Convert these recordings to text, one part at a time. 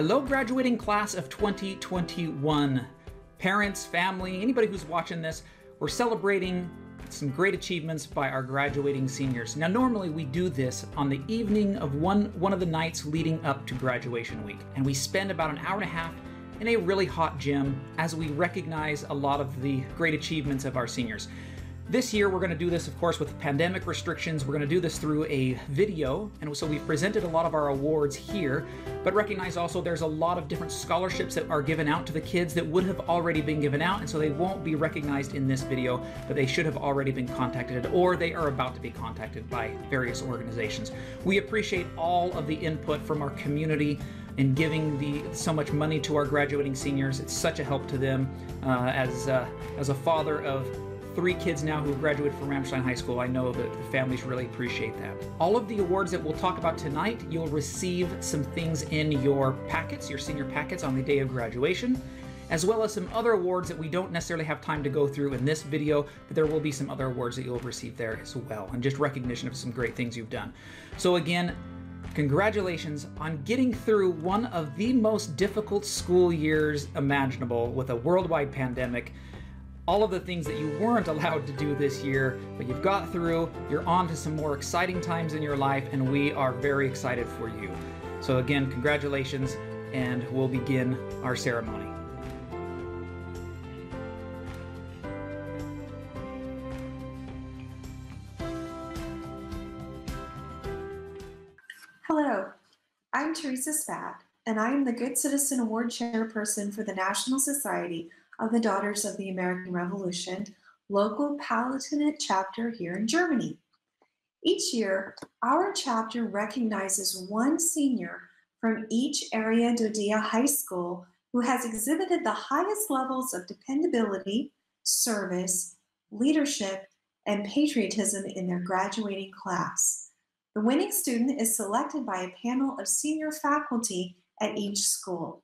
Hello, graduating class of 2021. Parents, family, anybody who's watching this, we're celebrating some great achievements by our graduating seniors. Now, normally we do this on the evening of one of the nights leading up to graduation week, and we spend about an hour and a half in a really hot gym as we recognize a lot of the great achievements of our seniors. This year, we're going to do this, of course, with pandemic restrictions. We're going to do this through a video, and so we've presented a lot of our awards here, but recognize also there's a lot of different scholarships that are given out to the kids that would have already been given out, and so they won't be recognized in this video, but they should have already been contacted, or they are about to be contacted by various organizations. We appreciate all of the input from our community in giving so much money to our graduating seniors. It's such a help to them. As a father of 3 kids now who graduated from Ramstein High School, I know that the families really appreciate that. All of the awards that we'll talk about tonight, you'll receive some things in your packets, your senior packets on the day of graduation, as well as some other awards that we don't necessarily have time to go through in this video, but there will be some other awards that you'll receive there as well, and just recognition of some great things you've done. So again, congratulations on getting through one of the most difficult school years imaginable with a worldwide pandemic. All of the things that you weren't allowed to do this year, but you've got through, you're on to some more exciting times in your life, and we are very excited for you. So again, congratulations, and we'll begin our ceremony. Hello, I'm Teresa Spad, and I am the Good Citizen Award Chairperson for the National Society of the Daughters of the American Revolution, local Palatinate chapter here in Germany. Each year, our chapter recognizes one senior from each area DoDEA high school who has exhibited the highest levels of dependability, service, leadership, and patriotism in their graduating class. The winning student is selected by a panel of senior faculty at each school.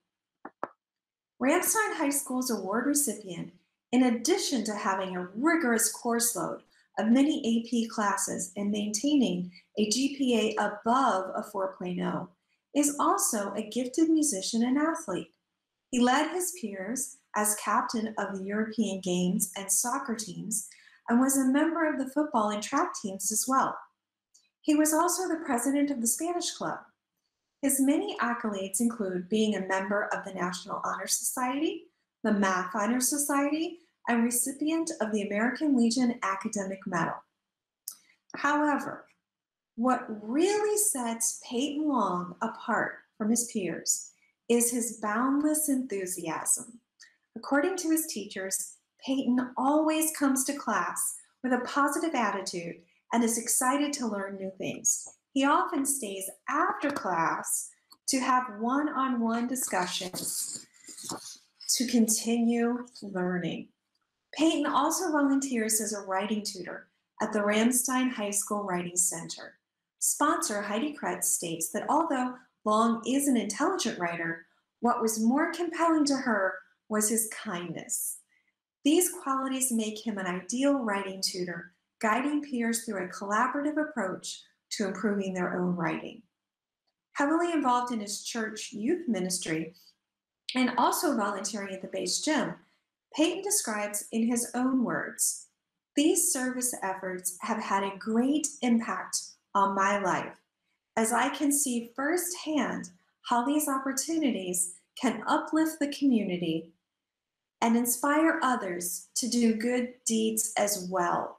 Ramstein High School's award recipient, in addition to having a rigorous course load of many AP classes and maintaining a GPA above a 4.0, is also a gifted musician and athlete. He led his peers as captain of the European Games and soccer teams and was a member of the football and track teams as well. He was also the president of the Spanish Club. His many accolades include being a member of the National Honor Society, the Math Honor Society, and recipient of the American Legion Academic Medal. However, what really sets Peyton Long apart from his peers is his boundless enthusiasm. According to his teachers, Peyton always comes to class with a positive attitude and is excited to learn new things. He often stays after class to have one-on-one discussions to continue learning. Peyton also volunteers as a writing tutor at the Ramstein High School Writing Center. Sponsor Heidi Kretz states that although Long is an intelligent writer, what was more compelling to her was his kindness. These qualities make him an ideal writing tutor, guiding peers through a collaborative approach to improving their own writing. Heavily involved in his church youth ministry and also volunteering at the base gym, Peyton describes in his own words, "These service efforts have had a great impact on my life, as I can see firsthand how these opportunities can uplift the community and inspire others to do good deeds as well.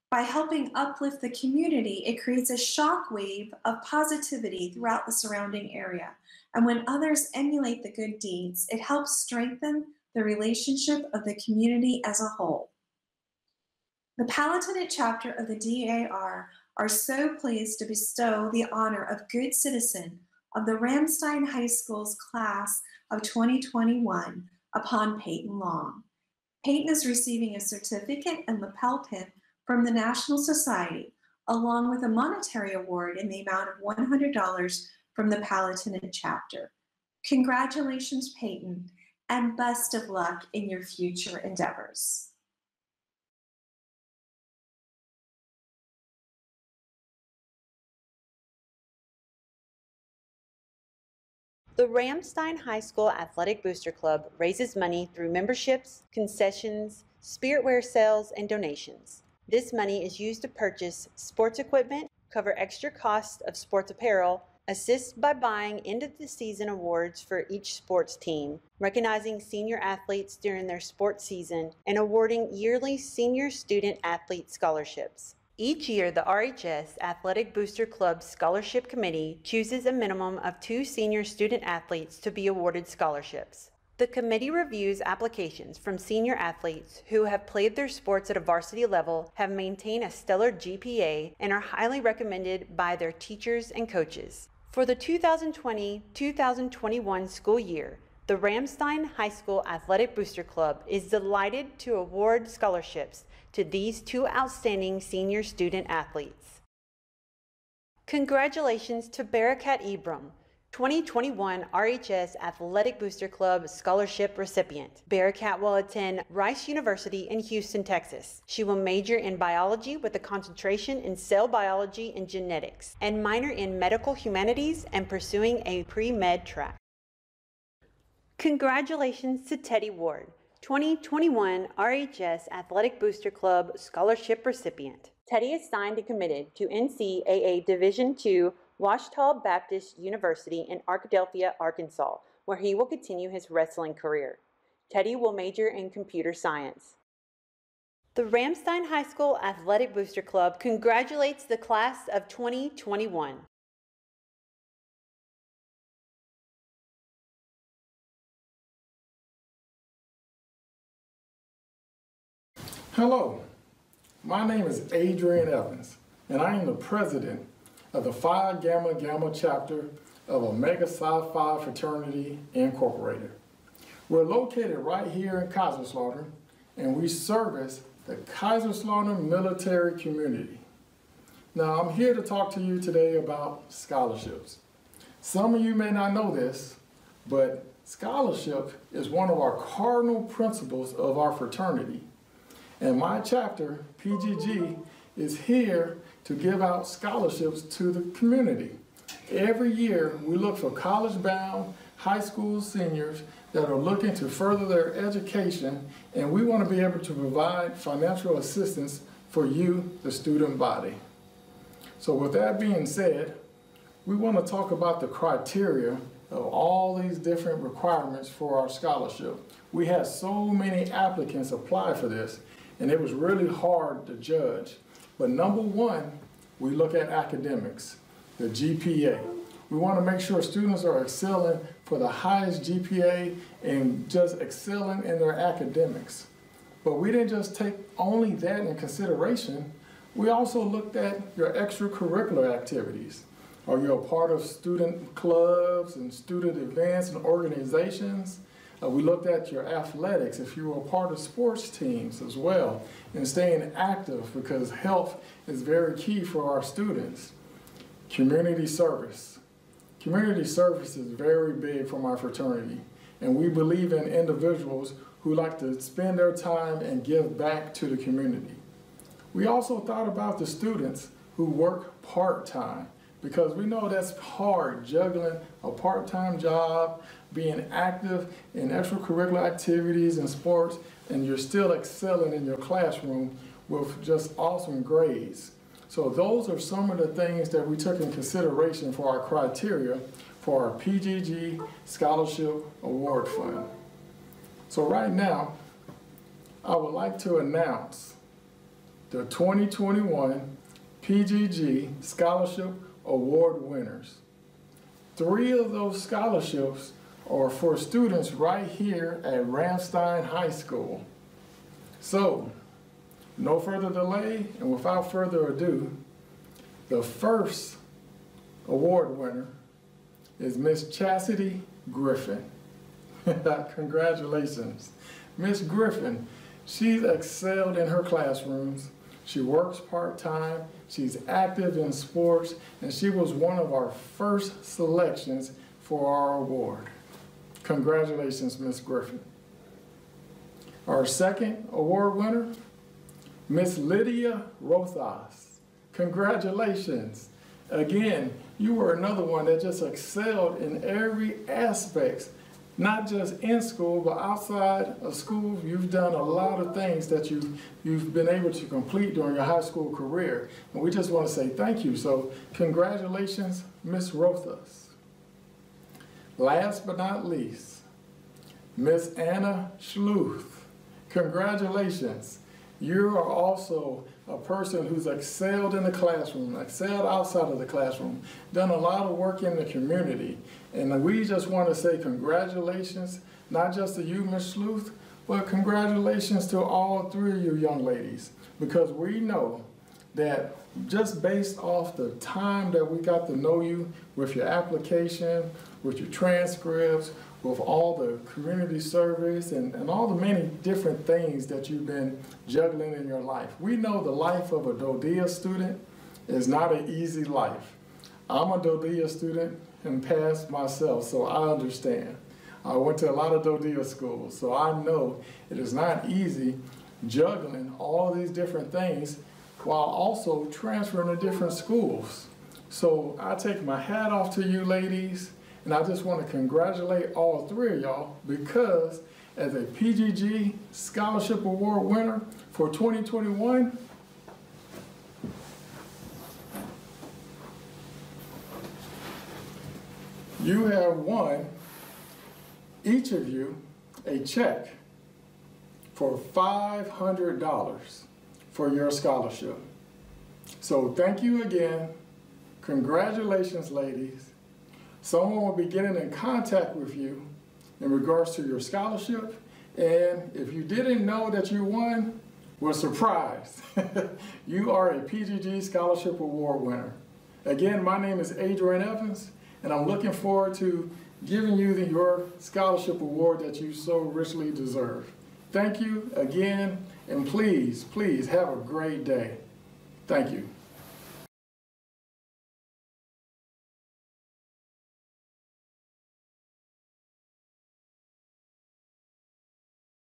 By helping uplift the community, it creates a shockwave of positivity throughout the surrounding area. And when others emulate the good deeds, it helps strengthen the relationship of the community as a whole." The Palatinate chapter of the DAR are so pleased to bestow the honor of Good Citizen of the Ramstein High School's class of 2021 upon Peyton Long. Peyton is receiving a certificate and lapel pin from the National Society, along with a monetary award in the amount of $100 from the Palatinate chapter. Congratulations, Peyton, and best of luck in your future endeavors. The Ramstein High School Athletic Booster Club raises money through memberships, concessions, spiritware sales, and donations. This money is used to purchase sports equipment, cover extra costs of sports apparel, assist by buying end-of-the-season awards for each sports team, recognizing senior athletes during their sports season, and awarding yearly senior student athlete scholarships. Each year, the RHS Athletic Booster Club Scholarship Committee chooses a minimum of 2 senior student athletes to be awarded scholarships. The committee reviews applications from senior athletes who have played their sports at a varsity level, have maintained a stellar GPA, and are highly recommended by their teachers and coaches. For the 2020-2021 school year, the Ramstein High School Athletic Booster Club is delighted to award scholarships to these 2 outstanding senior student athletes. Congratulations to Barakat Ibram, 2021 RHS Athletic Booster Club Scholarship recipient. Barakat will attend Rice University in Houston, Texas. She will major in biology with a concentration in cell biology and genetics, and minor in medical humanities and pursuing a pre-med track. Congratulations to Teddy Ward, 2021 RHS Athletic Booster Club Scholarship recipient. Teddy is signed and committed to NCAA Division II Ouachita Baptist University in Arkadelphia, Arkansas, where he will continue his wrestling career. Teddy will major in computer science. The Ramstein High School Athletic Booster Club congratulates the class of 2021. Hello, my name is Adrian Evans, and I am the president of the Phi Gamma Gamma chapter of Omega Psi Phi Fraternity Incorporated. We're located right here in Kaiserslautern, and we service the Kaiserslautern military community. Now, I'm here to talk to you today about scholarships. Some of you may not know this, but scholarship is one of our cardinal principles of our fraternity. And my chapter, PGG, is here to give out scholarships to the community. Every year, we look for college-bound high school seniors that are looking to further their education, and we want to be able to provide financial assistance for you, the student body. So with that being said, we want to talk about the criteria of all these different requirements for our scholarship. We had so many applicants apply for this, and it was really hard to judge. But number one, we look at academics, the GPA. We want to make sure students are excelling for the highest GPA and just excelling in their academics. But we didn't just take only that in consideration. We also looked at your extracurricular activities. Are you a part of student clubs and student events and organizations? We looked at your athletics, if you were a part of sports teams as well, and staying active because health is very key for our students. Community service. Community service is very big from our fraternity, and we believe in individuals who like to spend their time and give back to the community. We also thought about the students who work part-time, because we know that's hard, juggling a part-time job, being active in extracurricular activities and sports, and you're still excelling in your classroom with just awesome grades. So those are some of the things that we took in consideration for our criteria for our PGG Scholarship Award Fund. So right now, I would like to announce the 2021 PGG Scholarship Award winners. 3 of those scholarships are for students right here at Ramstein High School. So, no further delay, and without further ado, the first award winner is Miss Chastity Griffin. Congratulations. Miss Griffin, she's excelled in her classrooms. She works part-time, she's active in sports, and she was one of our first selections for our award. Congratulations, Miss Griffin. Our second award winner, Miss Lydia Rothas. Congratulations. Again, you were another one that just excelled in every aspect, not just in school, but outside of school. You've done a lot of things that you've been able to complete during your high school career. And we just want to say thank you. So congratulations, Miss Rothas. Last but not least, Miss Anna Schluth. Congratulations. You are also a person who's excelled in the classroom, excelled outside of the classroom, done a lot of work in the community. And we just want to say congratulations, not just to you, Ms. Schluth, but congratulations to all three of you young ladies, because we know that just based off the time that we got to know you with your application, with your transcripts, with all the community service and all the many different things that you've been juggling in your life. We know the life of a DoDEA student is not an easy life. I'm a DoDEA student and passed myself, so I understand. I went to a lot of DoDEA schools, so I know it is not easy juggling all these different things while also transferring to different schools. So I take my hat off to you ladies. And I just want to congratulate all three of y'all, because as a PGG Scholarship Award winner for 2021, you have won, each of you, a check for $500 for your scholarship. So thank you again. Congratulations, ladies. Someone will be getting in contact with you in regards to your scholarship. And if you didn't know that you won, we're surprised. You are a PGG Scholarship Award winner. Again, my name is Adrian Evans, and I'm looking forward to giving you your scholarship award that you so richly deserve. Thank you again, and please, please have a great day. Thank you.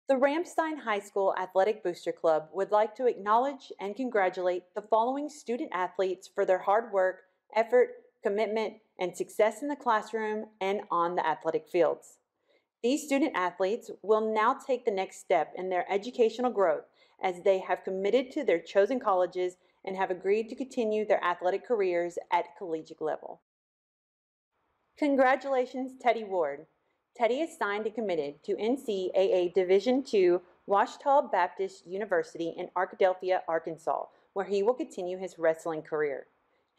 The Ramstein High School Athletic Booster Club would like to acknowledge and congratulate the following student athletes for their hard work, effort, commitment, and success in the classroom and on the athletic fields. These student athletes will now take the next step in their educational growth as they have committed to their chosen colleges and have agreed to continue their athletic careers at collegiate level. Congratulations, Teddy Ward. Teddy is signed and committed to NCAA Division II Ouachita Baptist University in Arkadelphia, Arkansas, where he will continue his wrestling career.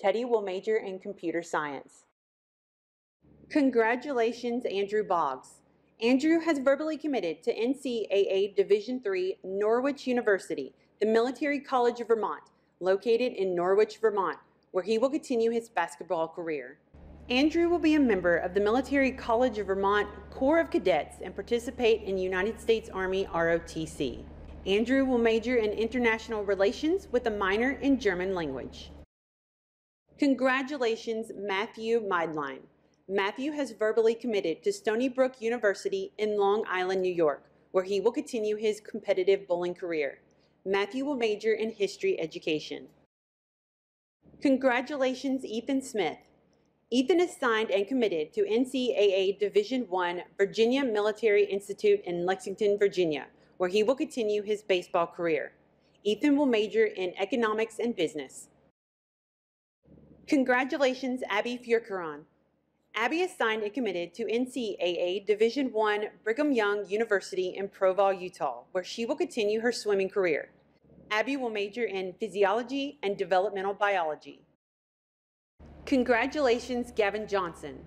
Teddy will major in computer science. Congratulations, Andrew Boggs. Andrew has verbally committed to NCAA Division III Norwich University, the Military College of Vermont, located in Norwich, Vermont, where he will continue his basketball career. Andrew will be a member of the Military College of Vermont Corps of Cadets and participate in United States Army ROTC. Andrew will major in International Relations with a minor in German language. Congratulations, Matthew Meidline. Matthew has verbally committed to Stony Brook University in Long Island, New York, where he will continue his competitive bowling career. Matthew will major in history education. Congratulations, Ethan Smith. Ethan is signed and committed to NCAA Division I Virginia Military Institute in Lexington, Virginia, where he will continue his baseball career. Ethan will major in economics and business. Congratulations, Abby Furcaron. Abby is signed and committed to NCAA Division I Brigham Young University in Provo, Utah, where she will continue her swimming career. Abby will major in physiology and developmental biology. Congratulations, Gavin Johnson.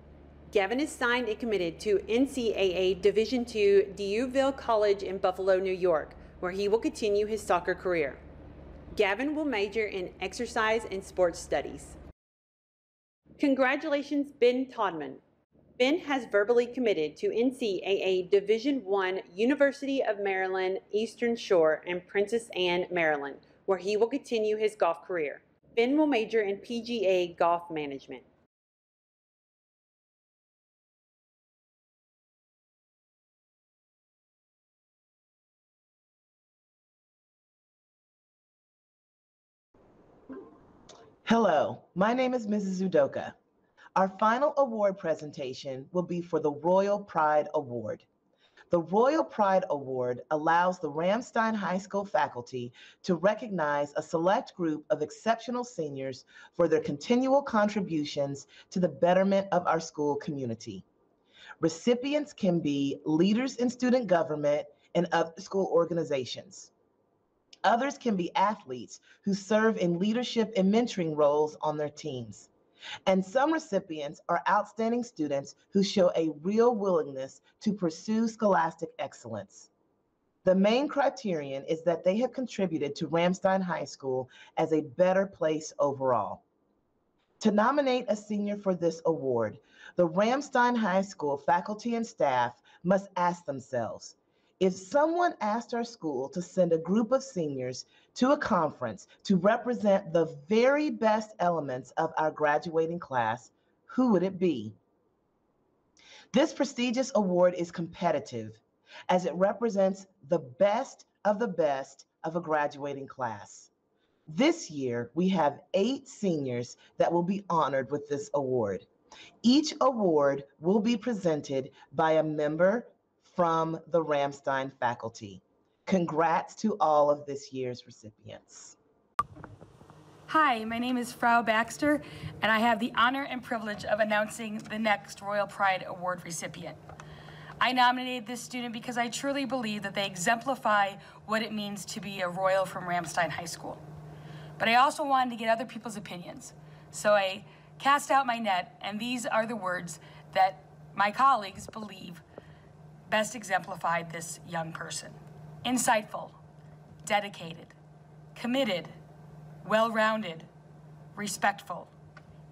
Gavin is signed and committed to NCAA Division II Dieuville College in Buffalo, New York, where he will continue his soccer career. Gavin will major in exercise and sports studies. Congratulations, Ben Todman. Ben has verbally committed to NCAA Division I University of Maryland Eastern Shore in Princess Anne, Maryland, where he will continue his golf career. Ben will major in PGA golf management. Hello, my name is Mrs. Udoka. Our final award presentation will be for the Royal Pride Award. The Royal Pride Award allows the Ramstein High School faculty to recognize a select group of exceptional seniors for their continual contributions to the betterment of our school community. Recipients can be leaders in student government and other school organizations. Others can be athletes who serve in leadership and mentoring roles on their teams. And some recipients are outstanding students who show a real willingness to pursue scholastic excellence. The main criterion is that they have contributed to Ramstein High School as a better place overall. To nominate a senior for this award, the Ramstein High School faculty and staff must ask themselves, if someone asked our school to send a group of seniors to a conference to represent the very best elements of our graduating class, who would it be? This prestigious award is competitive as it represents the best of a graduating class. This year, we have 8 seniors that will be honored with this award. Each award will be presented by a member from the Ramstein faculty. Congrats to all of this year's recipients. Hi, my name is Frau Baxter, and I have the honor and privilege of announcing the next Royal Pride Award recipient. I nominated this student because I truly believe that they exemplify what it means to be a Royal from Ramstein High School. But I also wanted to get other people's opinions. So I cast out my net, and these are the words that my colleagues believe best exemplified this young person. Insightful, dedicated, committed, well-rounded, respectful,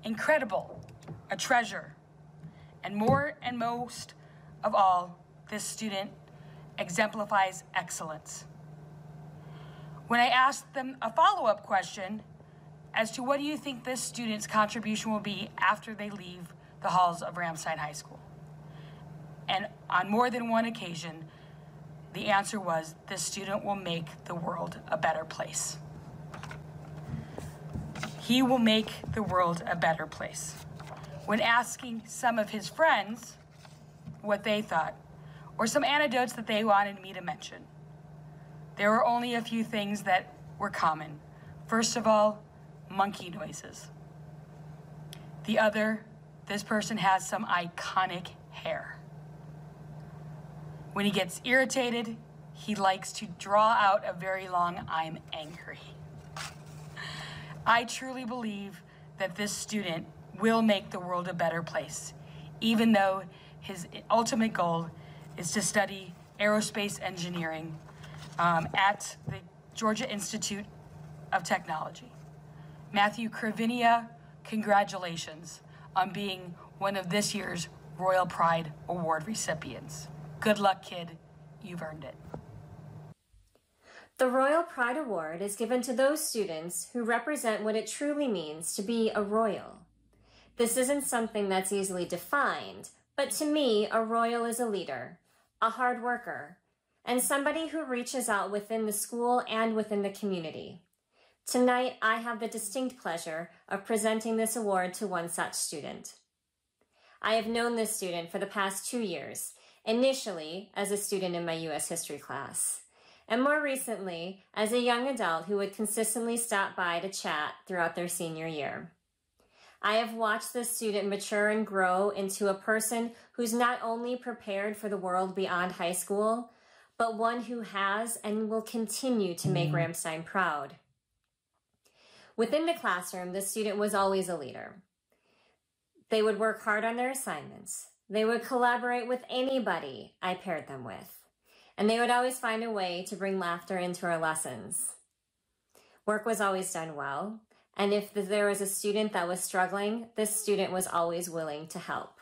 incredible, a treasure, and more and most of all, this student exemplifies excellence. When I asked them a follow-up question as to what do you think this student's contribution will be after they leave the halls of Ramstein High School, and on more than one occasion, the answer was this student will make the world a better place. He will make the world a better place. When asking some of his friends what they thought, or some anecdotes that they wanted me to mention, there were only a few things that were common. First of all, monkey noises. The other, this person has some iconic hair. When he gets irritated, he likes to draw out a very long "I'm angry." I truly believe that this student will make the world a better place, even though his ultimate goal is to study aerospace engineering at the Georgia Institute of Technology. Matthew Cravinia, congratulations on being one of this year's Royal Pride Award recipients. Good luck, kid. You've earned it. The Royal Pride Award is given to those students who represent what it truly means to be a royal. This isn't something that's easily defined, but to me, a royal is a leader, a hard worker, and somebody who reaches out within the school and within the community. Tonight, I have the distinct pleasure of presenting this award to one such student. I have known this student for the past 2 years, initially as a student in my U.S. history class, and more recently as a young adult who would consistently stop by to chat throughout their senior year. I have watched this student mature and grow into a person who's not only prepared for the world beyond high school, but one who has and will continue to make Ramstein proud. Within the classroom, this student was always a leader. They would work hard on their assignments. They would collaborate with anybody I paired them with. And they would always find a way to bring laughter into our lessons. Work was always done well. And if there was a student that was struggling, this student was always willing to help.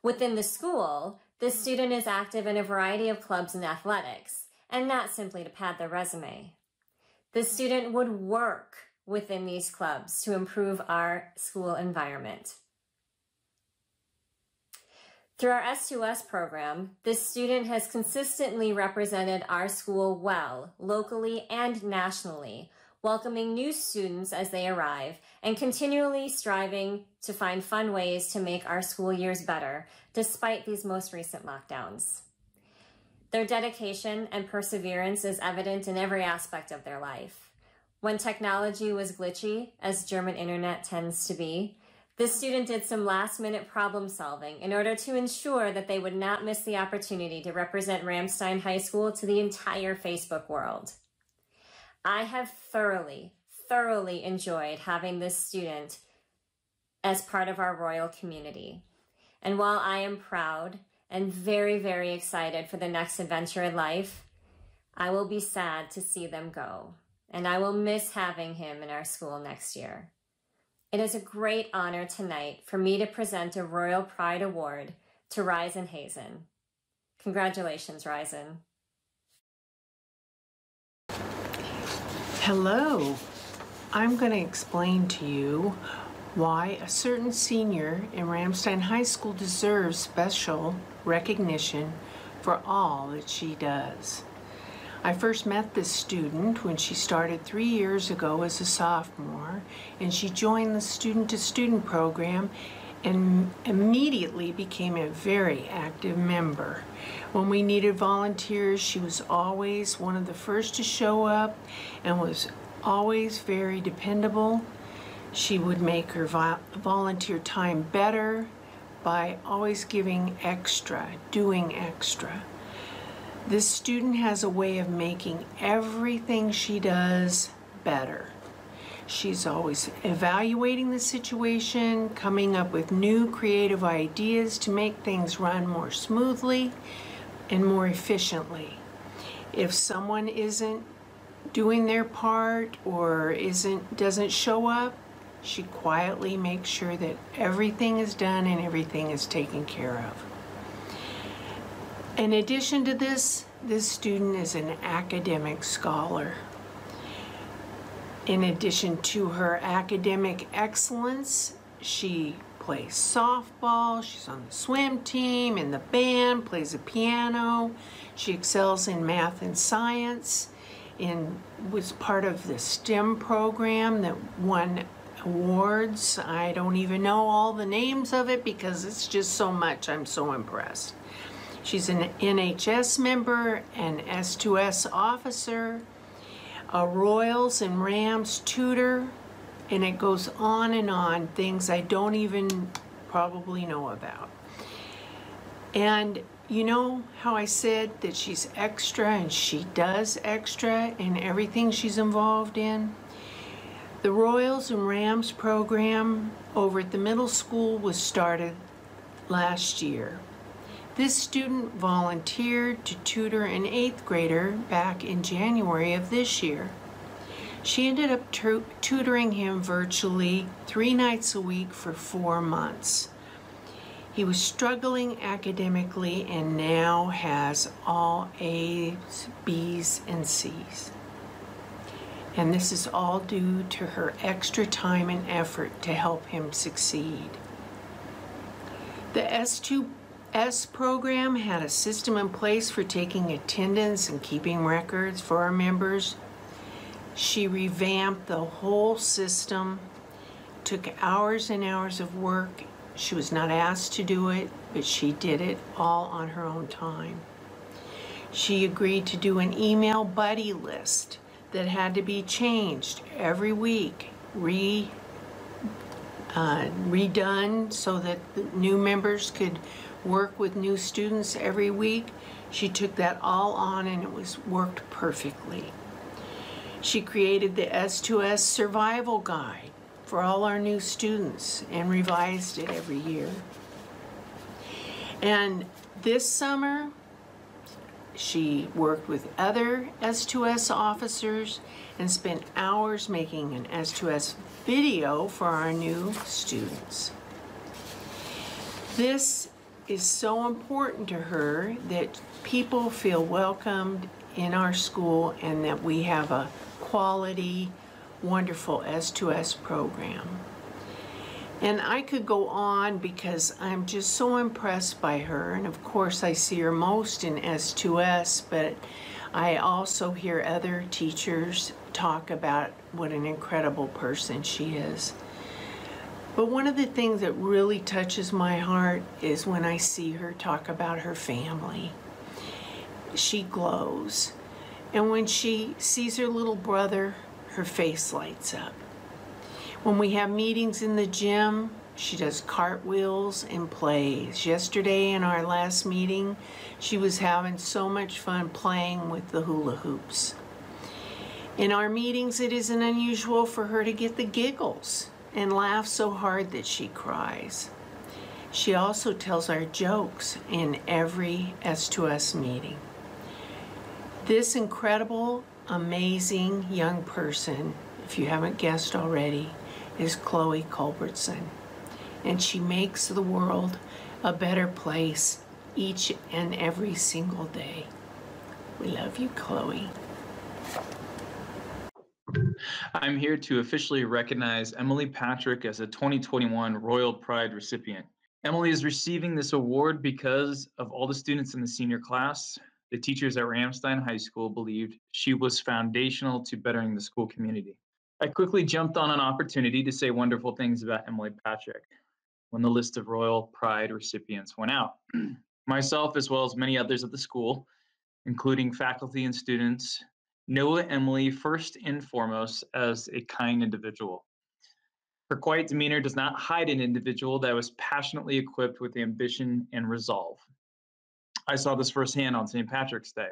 Within the school, this student is active in a variety of clubs and athletics, and not simply to pad their resume. The student would work within these clubs to improve our school environment. Through our S2S program, this student has consistently represented our school well, locally and nationally, welcoming new students as they arrive, and continually striving to find fun ways to make our school years better, despite these most recent lockdowns. Their dedication and perseverance is evident in every aspect of their life. When technology was glitchy, as German internet tends to be, this student did some last-minute problem solving in order to ensure that they would not miss the opportunity to represent Ramstein High School to the entire Facebook world. I have thoroughly enjoyed having this student as part of our Royal community. And while I am proud and very, very excited for the next adventure in life, I will be sad to see them go, and I will miss having him in our school next year. It is a great honor tonight for me to present a Royal Pride Award to Ryzen Hazen. Congratulations, Ryzen. Hello. I'm going to explain to you why a certain senior in Ramstein High School deserves special recognition for all that she does. I first met this student when she started 3 years ago as a sophomore, and she joined the student-to-student program and immediately became a very active member. When we needed volunteers, she was always one of the first to show up and was always very dependable. She would make her volunteer time better by always giving extra, doing extra. This student has a way of making everything she does better. She's always evaluating the situation, coming up with new creative ideas to make things run more smoothly and more efficiently. If someone isn't doing their part or doesn't show up, she quietly makes sure that everything is done and everything is taken care of. In addition to this student is an academic scholar. In addition to her academic excellence, she plays softball, she's on the swim team, in the band, plays the piano. She excels in math and science, and was part of the STEM program that won awards. I don't even know all the names of it because it's just so much. I'm so impressed. She's an NHS member, an S2S officer, a Royals and Rams tutor, and it goes on, things I don't even probably know about. And you know how I said that she's extra and she does extra in everything she's involved in? The Royals and Rams program over at the middle school was started last year. This student volunteered to tutor an 8th grader back in January of this year. She ended up tutoring him virtually 3 nights a week for 4 months. He was struggling academically and now has all A's, B's, and C's. And this is all due to her extra time and effort to help him succeed. The S2S program had a system in place for taking attendance and keeping records for our members. She revamped the whole system, took hours and hours of work. She was not asked to do it, but she did it all on her own time. She agreed to do an email buddy list that had to be changed every week, redone so that the new members could work with new students every week. She took that all on and it worked perfectly. She created the S2S survival guide for all our new students and revised it every year. And this summer, she worked with other S2S officers and spent hours making an S2S video for our new students. This is so important to her that people feel welcomed in our school and that we have a quality, wonderful S2S program. And I could go on because I'm just so impressed by her. And of course I see her most in S2S, but I also hear other teachers talk about what an incredible person she is. But one of the things that really touches my heart is when I see her talk about her family. She glows. And when she sees her little brother, her face lights up. When we have meetings in the gym, she does cartwheels and plays. Yesterday in our last meeting, she was having so much fun playing with the hula hoops. In our meetings, it isn't unusual for her to get the giggles and laugh so hard that she cries. She also tells our jokes in every S2S meeting. This incredible, amazing young person, if you haven't guessed already, is Chloe Culbertson. And she makes the world a better place each and every single day. We love you, Chloe. I'm here to officially recognize Emily Patrick as a 2021 Royal Pride recipient. Emily is receiving this award because of all the students in the senior class. The teachers at Ramstein High School believed she was foundational to bettering the school community. I quickly jumped on an opportunity to say wonderful things about Emily Patrick when the list of Royal Pride recipients went out. Myself, as well as many others at the school, including faculty and students, know Emily first and foremost as a kind individual. Her quiet demeanor does not hide an individual that was passionately equipped with ambition and resolve. I saw this firsthand on St. Patrick's Day.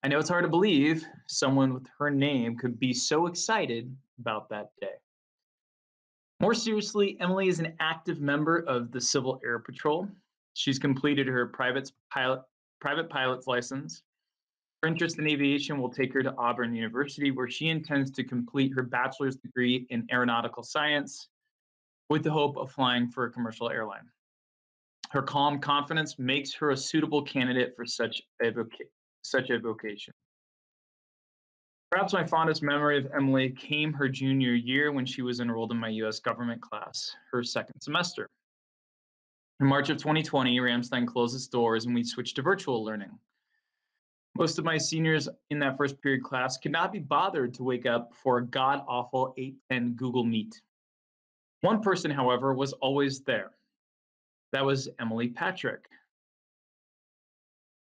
I know it's hard to believe someone with her name could be so excited about that day. More seriously, Emily is an active member of the Civil Air Patrol. She's completed her private pilot's license. Her interest in aviation will take her to Auburn University, where she intends to complete her bachelor's degree in aeronautical science with the hope of flying for a commercial airline. Her calm confidence makes her a suitable candidate for such a vocation. Perhaps my fondest memory of Emily came her junior year when she was enrolled in my U.S. government class, her second semester. In March of 2020, Ramstein closed its doors and we switched to virtual learning. Most of my seniors in that first period class could not be bothered to wake up for a god-awful 8:10 Google Meet. One person, however, was always there. That was Emily Patrick.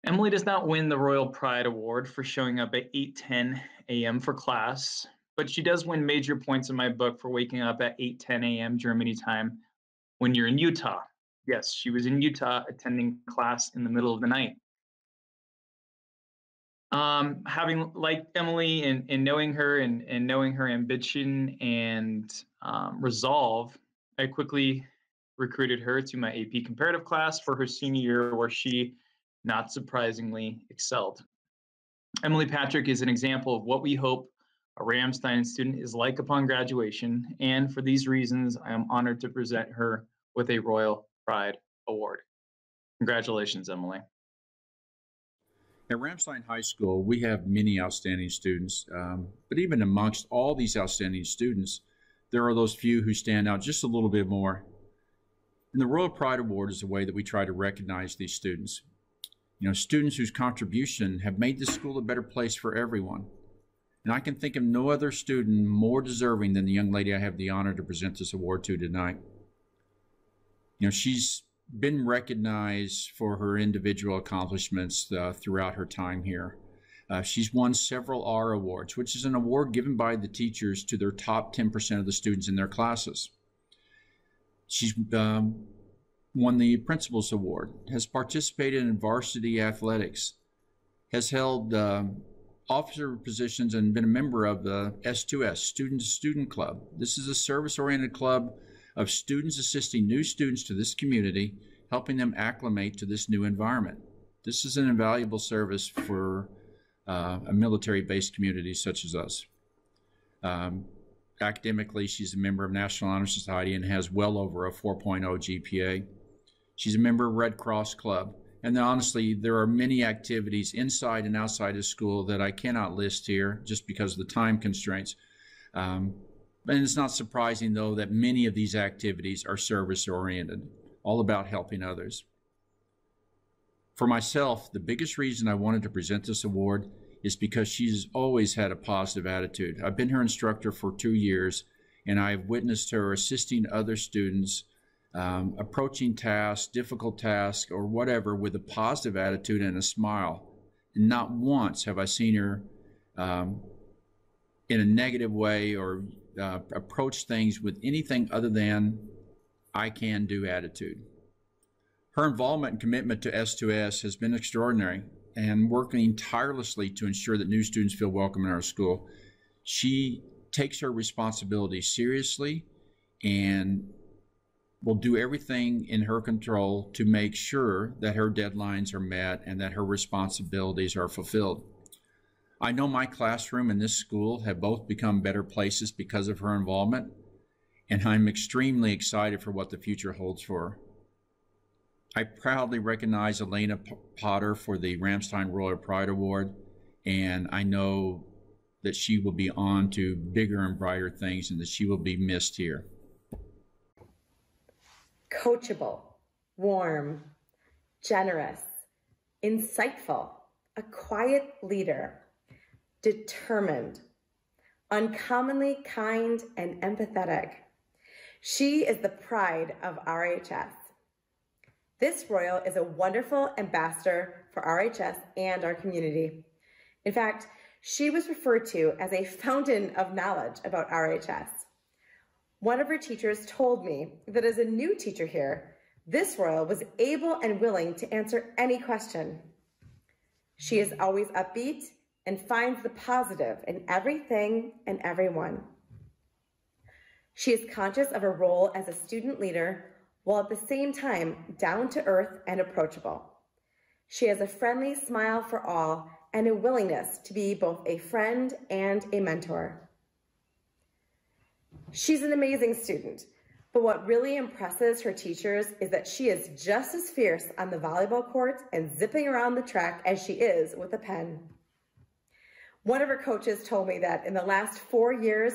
Emily does not win the Royal Pride Award for showing up at 8:10 a.m. for class, but she does win major points in my book for waking up at 8:10 a.m. Germany time when you're in Utah. Yes, she was in Utah attending class in the middle of the night. Having liked Emily and knowing her and knowing her ambition and resolve, I quickly recruited her to my AP comparative class for her senior year, where she, not surprisingly, excelled. Emily Patrick is an example of what we hope a Ramstein student is like upon graduation, and for these reasons, I am honored to present her with a Royal Pride Award. Congratulations, Emily. At Ramstein High School, we have many outstanding students, but even amongst all these outstanding students, there are those few who stand out just a little bit more. And the Royal Pride Award is a way that we try to recognize these students. You know, students whose contribution have made this school a better place for everyone. And I can think of no other student more deserving than the young lady I have the honor to present this award to tonight. You know, she's been recognized for her individual accomplishments throughout her time here. She's won several R awards, which is an award given by the teachers to their top 10% of the students in their classes. She's won the Principal's Award, has participated in varsity athletics, has held officer positions and been a member of the S2S, Student-to-Student Club. This is a service-oriented club of students assisting new students to this community, helping them acclimate to this new environment. This is an invaluable service for a military-based community such as us. Academically, she's a member of National Honor Society and has well over a 4.0 GPA. She's a member of Red Cross Club. And then honestly, there are many activities inside and outside of school that I cannot list here just because of the time constraints. And it's not surprising, though, that many of these activities are service-oriented, all about helping others. For myself, the biggest reason I wanted to present this award is because she's always had a positive attitude. I've been her instructor for 2 years, and I've witnessed her assisting other students, approaching tasks, difficult tasks, or whatever with a positive attitude and a smile. And not once have I seen her in a negative way or approach things with anything other than I can do attitude. Her involvement and commitment to S2S has been extraordinary, and working tirelessly to ensure that new students feel welcome in our school. She takes her responsibility seriously and will do everything in her control to make sure that her deadlines are met and that her responsibilities are fulfilled. I know my classroom and this school have both become better places because of her involvement, and I'm extremely excited for what the future holds for her. I proudly recognize Elena Potter for the Ramstein Royal Pride Award, and I know that she will be on to bigger and brighter things and that she will be missed here. Coachable, warm, generous, insightful, a quiet leader, determined, uncommonly kind and empathetic. She is the pride of RHS. This Royal is a wonderful ambassador for RHS and our community. In fact, she was referred to as a fountain of knowledge about RHS. One of her teachers told me that as a new teacher here, this Royal was able and willing to answer any question. She is always upbeat and finds the positive in everything and everyone. She is conscious of her role as a student leader while at the same time down to earth and approachable. She has a friendly smile for all and a willingness to be both a friend and a mentor. She's an amazing student, but what really impresses her teachers is that she is just as fierce on the volleyball court and zipping around the track as she is with a pen. One of her coaches told me that in the last 4 years,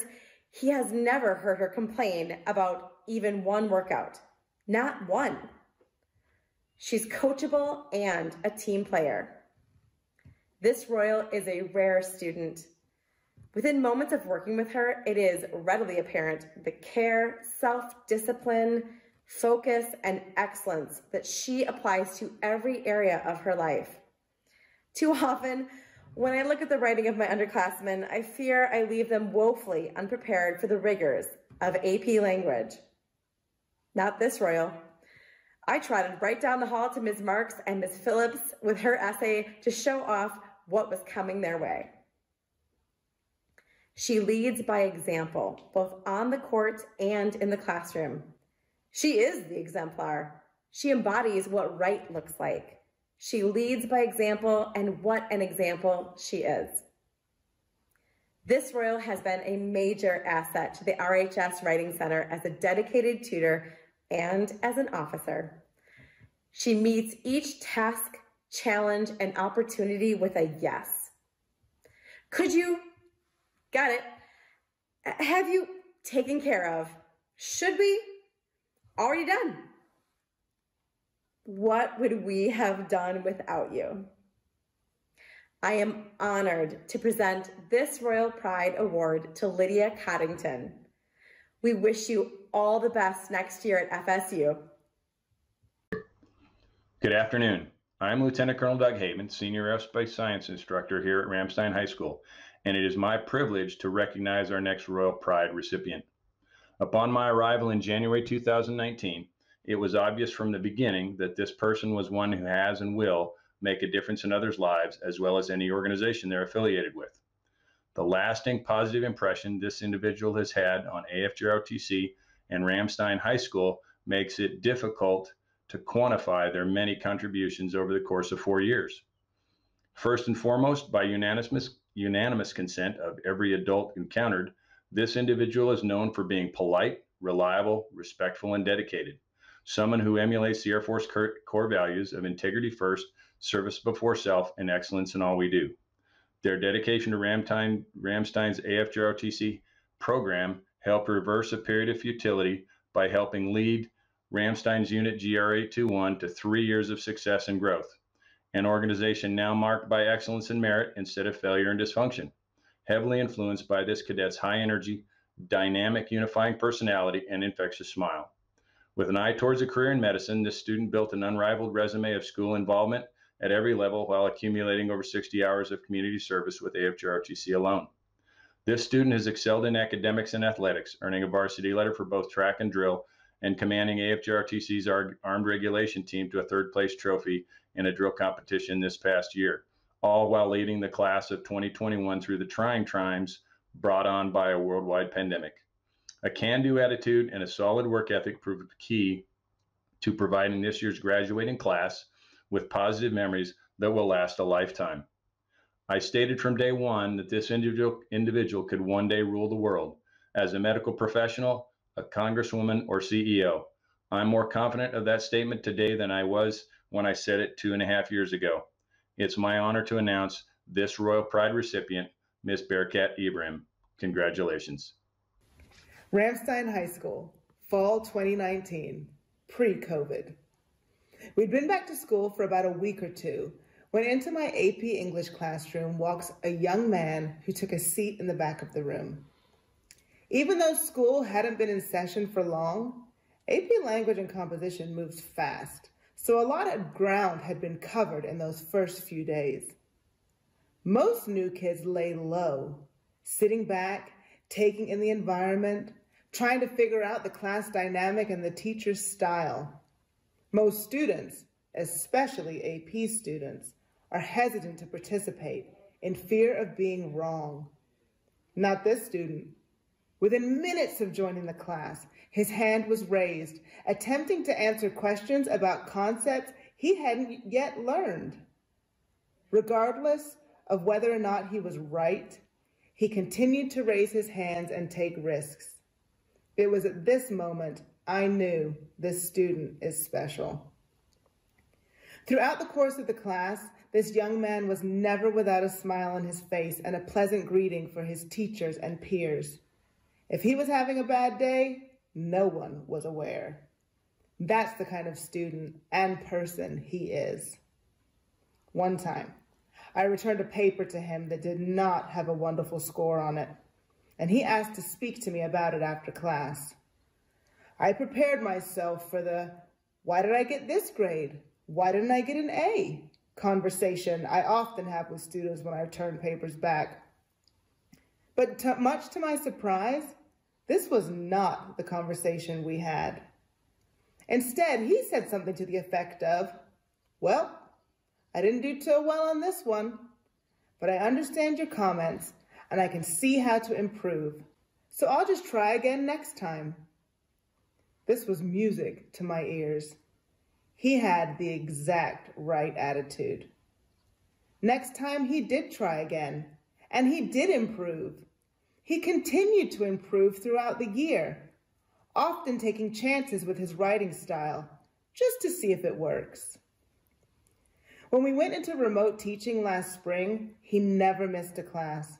he has never heard her complain about even one workout. Not one. She's coachable and a team player. This Royal is a rare student. Within moments of working with her, it is readily apparent the care, self-discipline, focus, and excellence that she applies to every area of her life. Too often, when I look at the writing of my underclassmen, I fear I leave them woefully unprepared for the rigors of AP language. Not this Royal. I trotted right down the hall to Ms. Marks and Ms. Phillips with her essay to show off what was coming their way. She leads by example, both on the court and in the classroom. She is the exemplar. She embodies what right looks like. She leads by example, and what an example she is. This Royal has been a major asset to the RHS Writing Center as a dedicated tutor and as an officer. She meets each task, challenge, and opportunity with a yes. Could you, got it, have you taken care of, should we, already done. What would we have done without you? I am honored to present this Royal Pride Award to Lydia Coddington. We wish you all the best next year at FSU. Good afternoon. I'm Lieutenant Colonel Doug Haven, Senior Aerospace Science Instructor here at Ramstein High School, and it is my privilege to recognize our next Royal Pride recipient. Upon my arrival in January 2019, it was obvious from the beginning that this person was one who has and will make a difference in others' lives as well as any organization they're affiliated with. The lasting positive impression this individual has had on AFGROTC and Ramstein High School makes it difficult to quantify their many contributions over the course of 4 years. First and foremost, by unanimous consent of every adult encountered, this individual is known for being polite, reliable, respectful, and dedicated. Someone who emulates the Air Force core values of integrity first, service before self, and excellence in all we do. Their dedication to Ramstein's AFGROTC program helped reverse a period of futility by helping lead Ramstein's unit GR821 to 3 years of success and growth. an organization now marked by excellence and merit instead of failure and dysfunction, heavily influenced by this cadet's high energy, dynamic, unifying personality and infectious smile. With an eye towards a career in medicine, this student built an unrivaled resume of school involvement at every level while accumulating over 60 hours of community service with AFGRTC alone. This student has excelled in academics and athletics, earning a varsity letter for both track and drill and commanding AFGRTC's armed regulation team to a third-place trophy in a drill competition this past year, all while leading the class of 2021 through the trying times brought on by a worldwide pandemic. A can-do attitude and a solid work ethic proved key to providing this year's graduating class with positive memories that will last a lifetime. I stated from day one that this individual could one day rule the world. As a medical professional, a congresswoman, or CEO, I'm more confident of that statement today than I was when I said it 2.5 years ago. It's my honor to announce this Royal Pride recipient, Miss Bearcat Ibrahim. Congratulations. Ramstein High School, fall 2019, pre-COVID. We'd been back to school for about a week or two when into my AP English classroom walks a young man who took a seat in the back of the room. Even though school hadn't been in session for long, AP Language and Composition moves fast, so a lot of ground had been covered in those first few days. Most new kids lay low, sitting back, taking in the environment, trying to figure out the class dynamic and the teacher's style. Most students, especially AP students, are hesitant to participate in fear of being wrong. Not this student. Within minutes of joining the class, his hand was raised, attempting to answer questions about concepts he hadn't yet learned. Regardless of whether or not he was right, he continued to raise his hands and take risks. It was at this moment I knew this student is special. Throughout the course of the class, this young man was never without a smile on his face and a pleasant greeting for his teachers and peers. If he was having a bad day, no one was aware. That's the kind of student and person he is. One time, I returned a paper to him that did not have a wonderful score on it, and he asked to speak to me about it after class. I prepared myself for the, "Why did I get this grade? Why didn't I get an A?" conversation I often have with students when I turn papers back. But much to my surprise, this was not the conversation we had. Instead, he said something to the effect of, "Well, I didn't do too well on this one, but I understand your comments and I can see how to improve. So I'll just try again next time." This was music to my ears. He had the exact right attitude. Next time he did try again, and he did improve. He continued to improve throughout the year, often taking chances with his writing style, just to see if it works. When we went into remote teaching last spring, he never missed a class.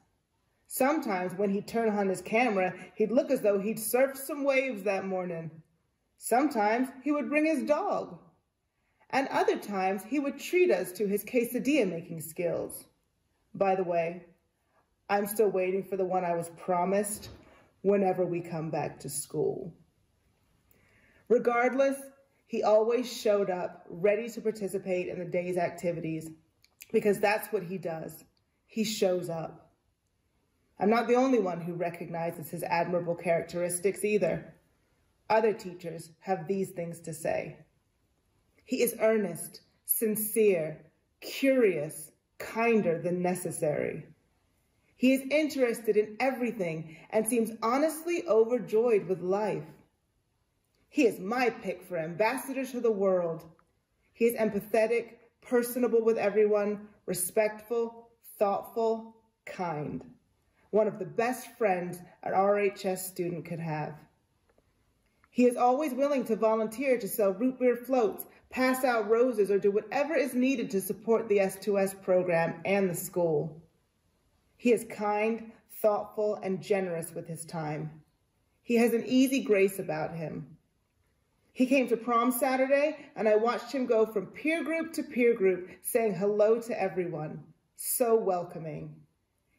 Sometimes when he'd turn on his camera, he'd look as though he'd surfed some waves that morning. Sometimes he would bring his dog. And other times he would treat us to his quesadilla making skills. By the way, I'm still waiting for the one I was promised whenever we come back to school. Regardless, he always showed up ready to participate in the day's activities because that's what he does. He shows up. I'm not the only one who recognizes his admirable characteristics either. Other teachers have these things to say. He is earnest, sincere, curious, kinder than necessary. He is interested in everything and seems honestly overjoyed with life. He is my pick for ambassador to the world. He is empathetic, personable with everyone, respectful, thoughtful, kind. One of the best friends an RHS student could have. He is always willing to volunteer to sell root beer floats, pass out roses, or do whatever is needed to support the S2S program and the school. He is kind, thoughtful, and generous with his time. He has an easy grace about him. He came to prom Saturday, and I watched him go from peer group to peer group, saying hello to everyone. So welcoming.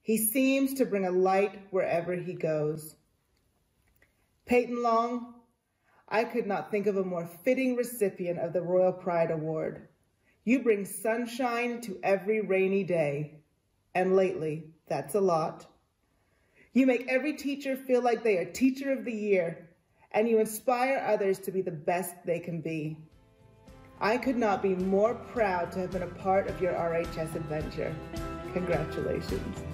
He seems to bring a light wherever he goes. Peyton Long, I could not think of a more fitting recipient of the Royal Pride Award. You bring sunshine to every rainy day, and lately, that's a lot. You make every teacher feel like they are Teacher of the Year, and you inspire others to be the best they can be. I could not be more proud to have been a part of your RHS adventure. Congratulations.